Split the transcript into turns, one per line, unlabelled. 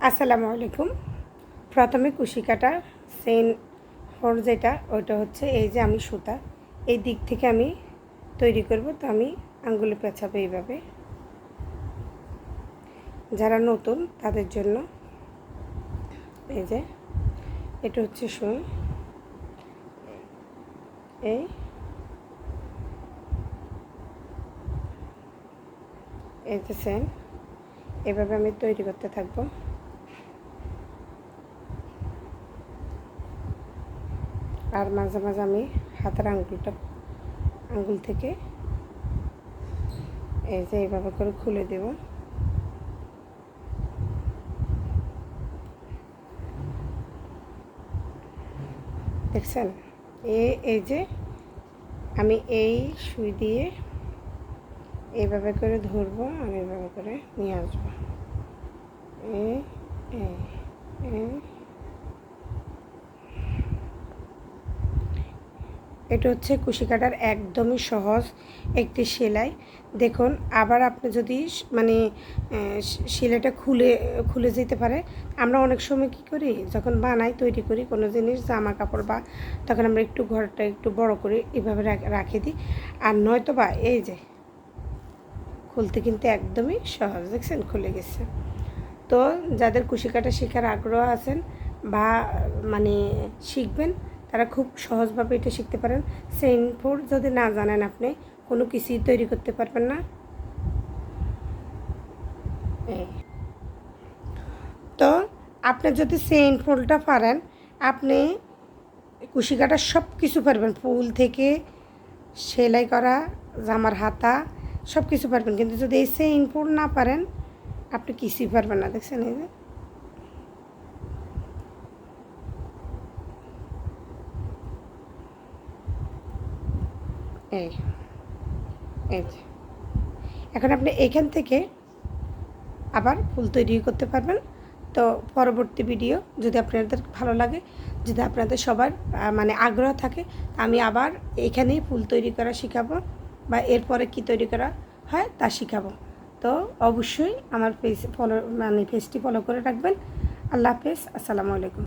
আসসালামু আলাইকুম। প্রথমে কুশি কাটা চেইন ফোর যেটা ওইটা হচ্ছে এই যে আমি সুতা এই দিক থেকে আমি তৈরি করব। তো আমি আঙ্গুলে পেঁচাবো এইভাবে, যারা নতুন তাদের জন্য। এই যে এটা হচ্ছে সুই, এই এই যে চেইন, এভাবে আমি তৈরি করতে থাকবো। আর মাঝে মাঝে আমি হাতের আঙ্গুল থেকে এই যে এইভাবে করে খুলে দেব। দেখছেন, এই যে আমি এই সুই দিয়ে এইভাবে করে ধরবো, আমি এইভাবে করে নিয়ে আসবো। এটা হচ্ছে কুশি কাটার একদমই সহজ একটি সেলাই। দেখুন, আবার আপনি যদি মানে সেলাইটা খুলে যেতে পারে। আমরা অনেক সময় কী করি, যখন বানাই তৈরি করি কোনো জিনিস, জামা কাপড় বা, তখন আমরা একটু ঘরটা একটু বড় করে এভাবে রাখে দিই। আর নয়তো বা এই যে খুলতে কিন্তু একদমই সহজ, দেখছেন খুলে গেছে। তো যাদের কুশি কাটা শেখার আগ্রহ আছেন বা মানে শিখবেন, তারা খুব সহজভাবে এটা শিখতে পারেন। চেইন ফোর যদি না জানেন, আপনি কোনো কিছুই তৈরি করতে পারবেন না। তো আপনি যদি চেইন ফোরটা পারেন, আপনি কুশি কাটা সব কিছু পারবেন, ফুল থেকে সেলাই করা, জামার হাতা, সব কিছু পারবেন। কিন্তু যদি এই চেইন ফোর না পারেন, আপনি কিছুই পারবেন না। দেখছেন এই যে এই এই যে এখন আপনি এখান থেকে আবার ফুল তৈরি করতে পারবেন। তো পরবর্তী ভিডিও যদি আপনাদের ভালো লাগে, যদি আপনাদের সবার মানে আগ্রহ থাকে, আমি আবার এখানেই ফুল তৈরি করা শেখাবো বা এরপরে কি তৈরি করা হয় তা শেখাবো। তো অবশ্যই আমার পেজটি ফলো করে রাখবেন। আল্লাহ হাফেজ, আসসালামু আলাইকুম।